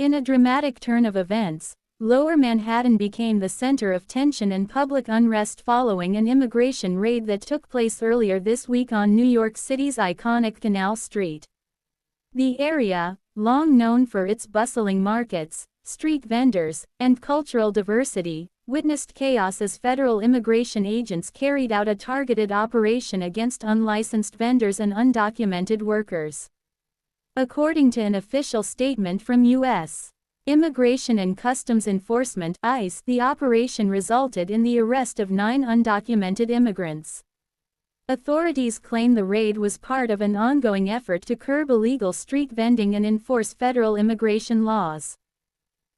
In a dramatic turn of events, Lower Manhattan became the center of tension and public unrest following an immigration raid that took place earlier this week on New York City's iconic Canal Street. The area, long known for its bustling markets, street vendors, and cultural diversity, witnessed chaos as federal immigration agents carried out a targeted operation against unlicensed vendors and undocumented workers. According to an official statement from U.S. Immigration and Customs Enforcement (ICE), the operation resulted in the arrest of 9 undocumented immigrants. Authorities claim the raid was part of an ongoing effort to curb illegal street vending and enforce federal immigration laws.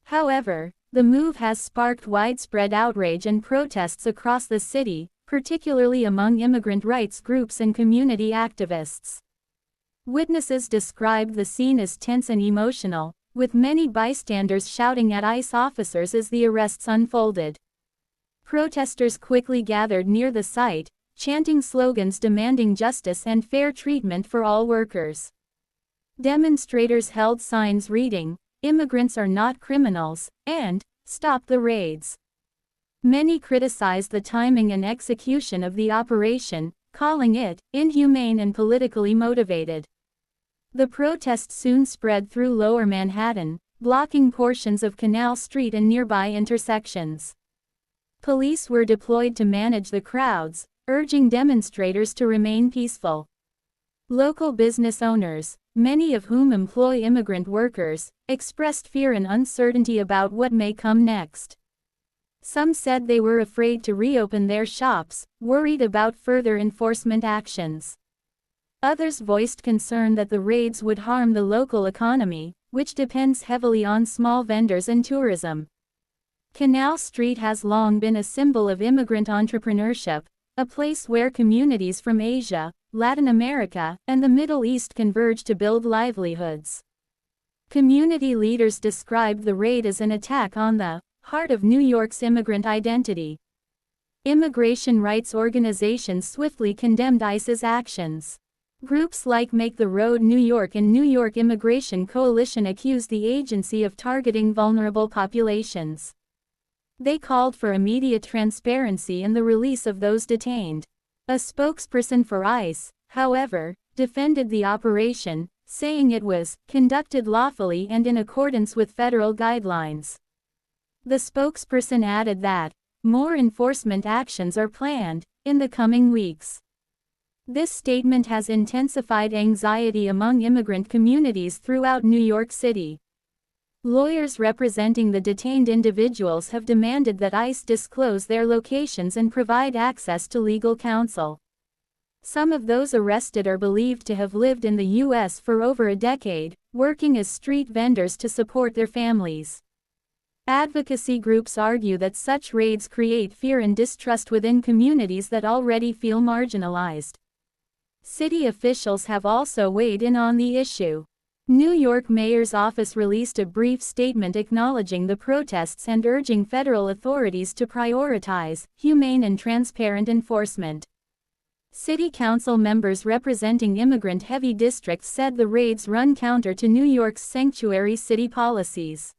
However, the move has sparked widespread outrage and protests across the city, particularly among immigrant rights groups and community activists. Witnesses described the scene as tense and emotional, with many bystanders shouting at ICE officers as the arrests unfolded. Protesters quickly gathered near the site, chanting slogans demanding justice and fair treatment for all workers. Demonstrators held signs reading, "Immigrants are not criminals," and "Stop the raids." Many criticized the timing and execution of the operation, calling it inhumane and politically motivated. The protest soon spread through Lower Manhattan, blocking portions of Canal Street and nearby intersections. Police were deployed to manage the crowds, urging demonstrators to remain peaceful. Local business owners, many of whom employ immigrant workers, expressed fear and uncertainty about what may come next. Some said they were afraid to reopen their shops, worried about further enforcement actions. Others voiced concern that the raids would harm the local economy, which depends heavily on small vendors and tourism. Canal Street has long been a symbol of immigrant entrepreneurship, a place where communities from Asia, Latin America, and the Middle East converge to build livelihoods. Community leaders described the raid as an attack on the heart of New York's immigrant identity. Immigration rights organizations swiftly condemned ICE's actions. Groups like Make the Road New York and New York Immigration Coalition accused the agency of targeting vulnerable populations. They called for immediate transparency and the release of those detained. A spokesperson for ICE, however, defended the operation, saying it was conducted lawfully and in accordance with federal guidelines. The spokesperson added that more enforcement actions are planned in the coming weeks. This statement has intensified anxiety among immigrant communities throughout New York City. Lawyers representing the detained individuals have demanded that ICE disclose their locations and provide access to legal counsel. Some of those arrested are believed to have lived in the U.S. for over a decade, working as street vendors to support their families. Advocacy groups argue that such raids create fear and distrust within communities that already feel marginalized. City officials have also weighed in on the issue. New York Mayor's office released a brief statement acknowledging the protests and urging federal authorities to prioritize humane and transparent enforcement. City council members representing immigrant-heavy districts said the raids run counter to New York's sanctuary city policies.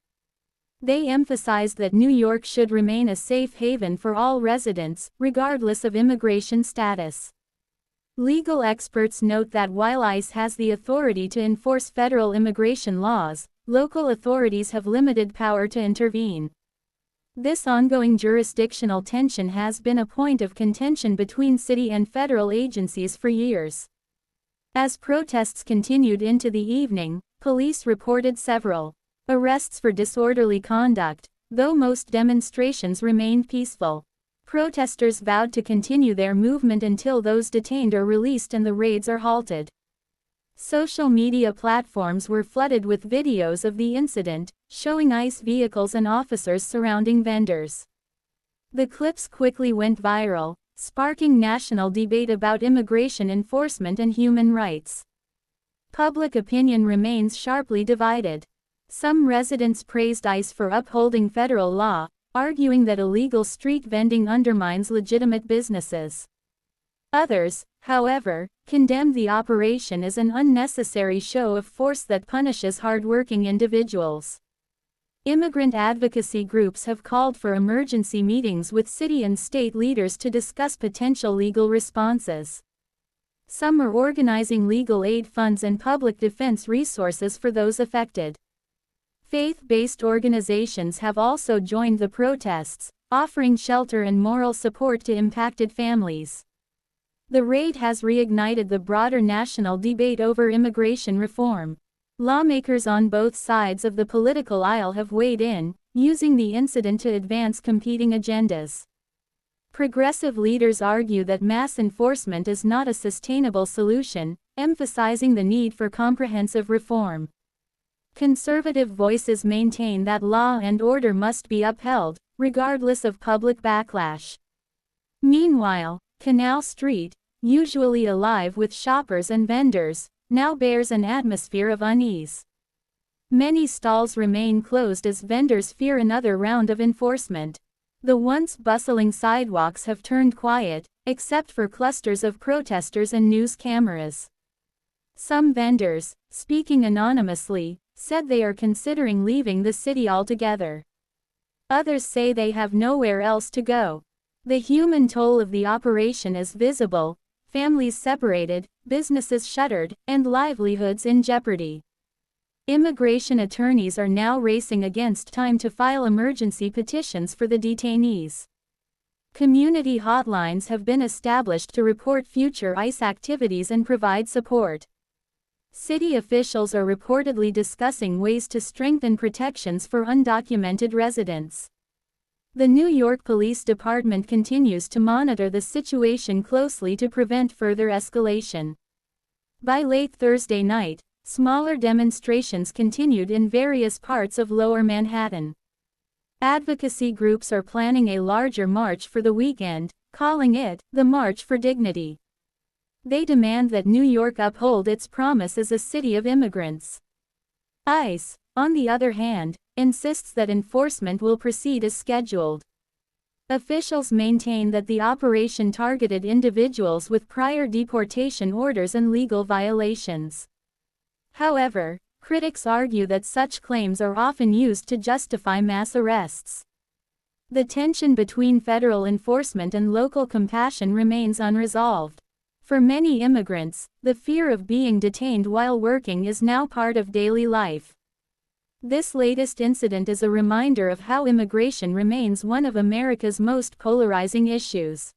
They emphasized that New York should remain a safe haven for all residents, regardless of immigration status. Legal experts note that while ICE has the authority to enforce federal immigration laws, local authorities have limited power to intervene. This ongoing jurisdictional tension has been a point of contention between city and federal agencies for years. As protests continued into the evening, police reported several arrests for disorderly conduct, though most demonstrations remained peaceful. Protesters vowed to continue their movement until those detained are released and the raids are halted. Social media platforms were flooded with videos of the incident, showing ICE vehicles and officers surrounding vendors. The clips quickly went viral, sparking national debate about immigration enforcement and human rights. Public opinion remains sharply divided. Some residents praised ICE for upholding federal law, arguing that illegal street vending undermines legitimate businesses. Others, however, condemned the operation as an unnecessary show of force that punishes hardworking individuals. Immigrant advocacy groups have called for emergency meetings with city and state leaders to discuss potential legal responses. Some are organizing legal aid funds and public defense resources for those affected. Faith-based organizations have also joined the protests, offering shelter and moral support to impacted families. The raid has reignited the broader national debate over immigration reform. Lawmakers on both sides of the political aisle have weighed in, using the incident to advance competing agendas. Progressive leaders argue that mass enforcement is not a sustainable solution, emphasizing the need for comprehensive reform. Conservative voices maintain that law and order must be upheld, regardless of public backlash. Meanwhile, Canal Street, usually alive with shoppers and vendors, now bears an atmosphere of unease. Many stalls remain closed as vendors fear another round of enforcement. The once bustling sidewalks have turned quiet, except for clusters of protesters and news cameras. Some vendors, speaking anonymously, said they are considering leaving the city altogether. Others say they have nowhere else to go. The human toll of the operation is visible: families separated, businesses shuttered, and livelihoods in jeopardy. Immigration attorneys are now racing against time to file emergency petitions for the detainees. Community hotlines have been established to report future ICE activities and provide support. City officials are reportedly discussing ways to strengthen protections for undocumented residents. The New York Police Department continues to monitor the situation closely to prevent further escalation. By late Thursday night, smaller demonstrations continued in various parts of Lower Manhattan. Advocacy groups are planning a larger march for the weekend, calling it the March for Dignity. They demand that New York uphold its promise as a city of immigrants. ICE, on the other hand, insists that enforcement will proceed as scheduled. Officials maintain that the operation targeted individuals with prior deportation orders and legal violations. However, critics argue that such claims are often used to justify mass arrests. The tension between federal enforcement and local compassion remains unresolved. For many immigrants, the fear of being detained while working is now part of daily life. This latest incident is a reminder of how immigration remains one of America's most polarizing issues.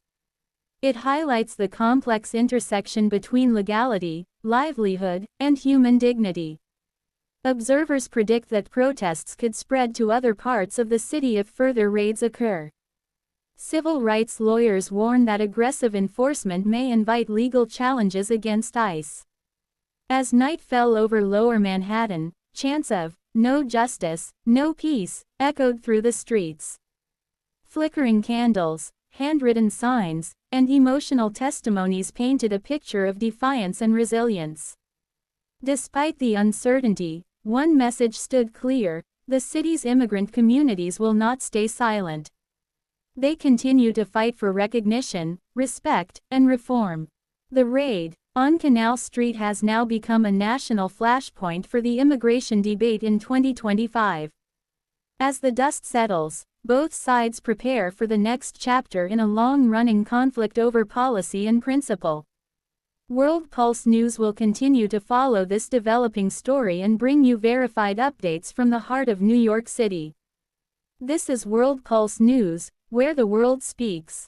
It highlights the complex intersection between legality, livelihood, and human dignity. Observers predict that protests could spread to other parts of the city if further raids occur. Civil rights lawyers warn that aggressive enforcement may invite legal challenges against ICE. As night fell over Lower Manhattan, chants of "No justice, no peace" echoed through the streets. Flickering candles, handwritten signs, and emotional testimonies painted a picture of defiance and resilience. Despite the uncertainty, one message stood clear: the city's immigrant communities will not stay silent. They continue to fight for recognition, respect, and reform. The raid on Canal Street has now become a national flashpoint for the immigration debate in 2025. As the dust settles, both sides prepare for the next chapter in a long-running conflict over policy and principle. World Pulse News will continue to follow this developing story and bring you verified updates from the heart of New York City. This is World Pulse News, where the world speaks.